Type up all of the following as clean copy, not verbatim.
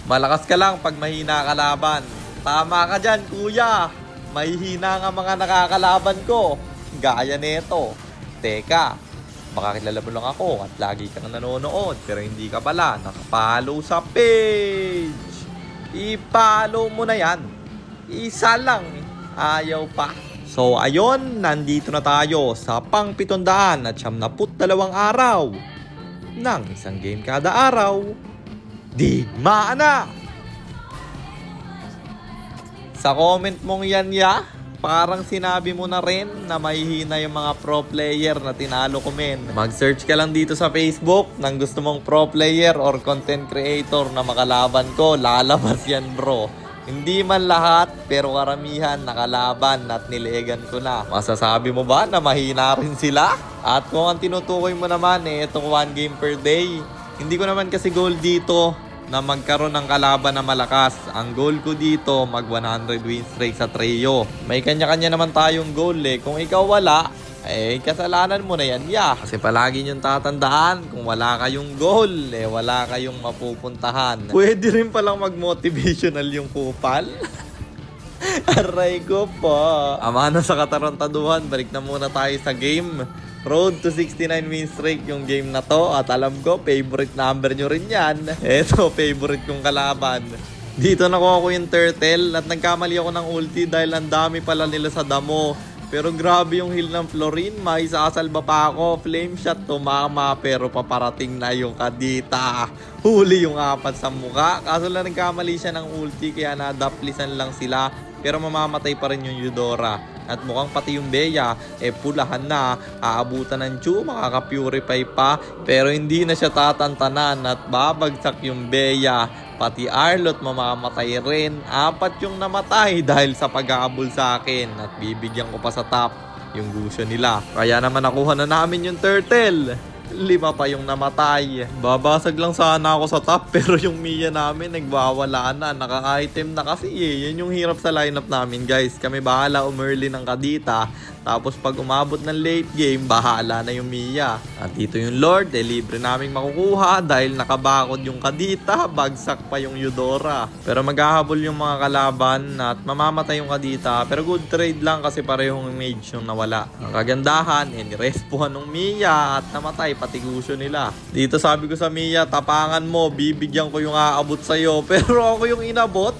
Malakas ka lang pag mahina kalaban. Tama ka dyan, kuya. Mahihina nga mga nakakalaban ko. Gaya nito. Teka, baka kilala mo lang ako at lagi kang nanonood pero hindi ka pala nakapalo sa page. I-follow mo na yan. Isa lang. Ayaw pa. So ayon, nandito na tayo sa pang 772 araw ng isang game kada araw. Digmaan na! Sa comment mong yan parang sinabi mo na rin na mahihina yung mga pro player na tinalo ko men. Mag-search ka lang dito sa Facebook ng gusto mong pro player or content creator na makalaban ko. Lalabas yan bro. Hindi man lahat, pero karamihan nakalaban at nilegan ko na. Masasabi mo ba na mahina rin sila? At kung ang tinutukoy mo naman itong 1 game per day, hindi ko naman kasi goal dito na magkaroon ng kalaban na malakas. Ang goal ko dito, mag 100 win streak sa trio. May kanya-kanya naman tayong goal Kung ikaw wala, kasalanan mo na yan, Kasi palagi niyong tatandaan, kung wala kayong goal, wala kayong mapupuntahan. Pwede rin palang mag-motivational yung kupal. Aray ko po. Ama na sa katarantaduhan, balik na muna tayo sa game. Road to 69 win streak yung game na to. At alam ko, favorite number nyo rin yan. Eto, favorite kong kalaban. Dito nakuha ko yung turtle at nagkamali ako ng ulti dahil ang dami pala nila sa damo. Pero grabe yung heal ng Florin, may isasalba pa ako. Flame shot tumama pero paparating na yung kadita. Huli yung 4 sa muka. Kaso lang nagkamali siya ng ulti kaya nadaplisan lang sila. Pero mamamatay pa rin yung Eudora. At mukhang pati yung Bea, pulahan na. Aabutan ng Chu, makaka-purify pa. Pero hindi na siya tatantanan at babagsak yung Bea. Pati Arlot mamamatay rin. 4 yung namatay dahil sa pag-aabol sa akin. At bibigyan ko pa sa top yung gusto nila. Kaya naman nakuha na namin yung turtle. 5 pa yung namatay. Babasag lang sana ako sa top pero yung Mia namin nagbawala na. Naka-item na kasi Yan yung hirap sa lineup namin guys. Kami bahala umerly ng kadita. Tapos pag umabot ng late game, bahala na yung Mia. At dito yung Lord, libre naming makukuha dahil nakabakod yung kadita, bagsak pa yung Eudora. Pero maghahabol yung mga kalaban at mamamatay yung kadita. Pero good trade lang kasi parehong mage yung nawala. Ang kagandahan, nirespuhan ng Mia at namatay pati gusto nila. Dito sabi ko sa Mia, tapangan mo, bibigyan ko yung aabot sa'yo. Pero ako yung inabot.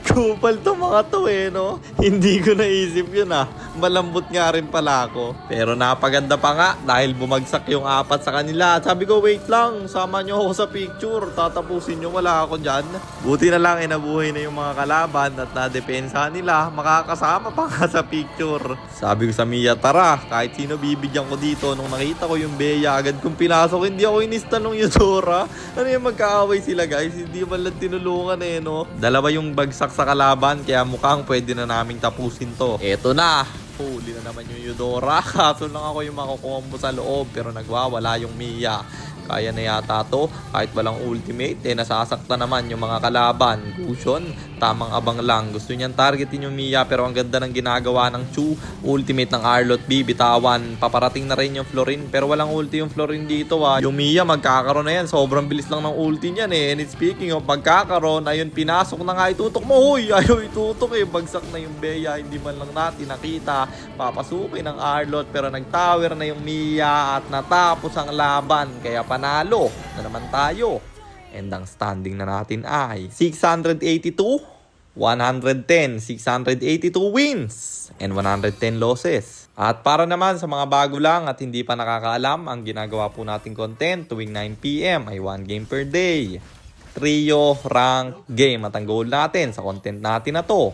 Kupal to mga to no? Hindi ko naisip yun Malambot nga rin pala ako. Pero napaganda pa nga dahil bumagsak yung 4 sa kanila. Sabi ko wait lang, sama nyo ako sa picture. Tatapusin nyo, wala ako dyan. Buti na lang nabuhay na yung mga kalaban at nadepensa nila. Makakasama pa nga sa picture. Sabi ko sa Mia, tara, kahit sino bibigyan ko dito. Nung nakita ko yung Bea, agad kong pinasok. Hindi ako inista nung Eudora. Ano yung magkaaway sila guys? Hindi man lang tinulungan no? Dalawa yung bagsak sa kalaban kaya mukhang pwede na naming tapusin to. Eto na. Huli na naman yung Eudora. Kaso lang ako yung makukombo sa loob pero nagwawala yung Mia. Kaya na yata to. Kahit walang ultimate, nasasakta naman yung mga kalaban. Gusion, tamang abang lang. Gusto niyan targetin yung Mia pero ang ganda ng ginagawa ng Chu. Ultimate ng Arlot, bitawan. Paparating na rin yung Florin pero walang ulti yung Florin dito Yung Mia magkakaroon na yan. Sobrang bilis lang ng ulti niyan And speaking of pagkakaroon, ayun pinasok na nga itutok mo. Huy, ayaw itutok Bagsak na yung Bea. Hindi man lang natin nakita. Papasukin ng Arlot pero nagtower na yung Mia at natapos ang laban. Kaya panalo na naman tayo. And ang standing na natin ay 682, 110, 682 wins and 110 losses. At para naman sa mga bago lang at hindi pa nakakaalam, ang ginagawa po nating content tuwing 9 PM ay 1 game per day. Trio rank game at ang goal natin sa content natin na to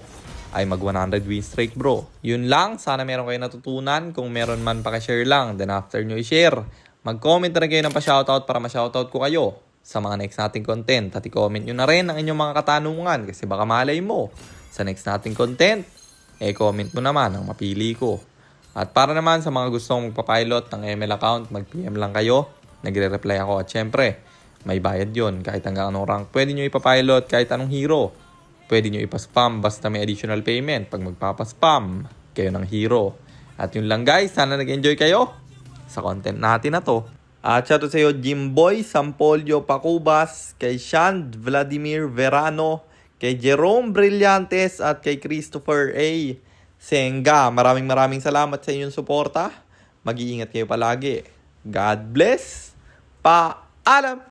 ay mag 100 win streak bro. Yun lang, sana meron kayo natutunan. Kung meron man pakishare lang, then after nyo i-share, mag-comment na rin kayo ng pa-shoutout para ma-shoutout ko kayo sa mga next nating content. At i-comment nyo na rin ang inyong mga katanungan kasi baka malay mo sa next nating content, comment mo naman ang mapili ko. At para naman sa mga gustong magpapilot ng ML account, mag-PM lang kayo. Nagre-reply ako at syempre, may bayad yon kahit hanggang anong rank. Pwede nyo ipapilot kahit anong hero. Pwede nyo ipaspam basta may additional payment pag magpapaspam kayo ng hero. At yun lang guys, sana nag-enjoy kayo sa content natin na to. At shoutout sa iyo, Jimboy Sampolio Pacubas, kay Sean Vladimir Verano, kay Jerome Brillantes at kay Christopher A. Senga. Maraming salamat sa inyong suporta. Mag-iingat kayo palagi. God bless. Paalam!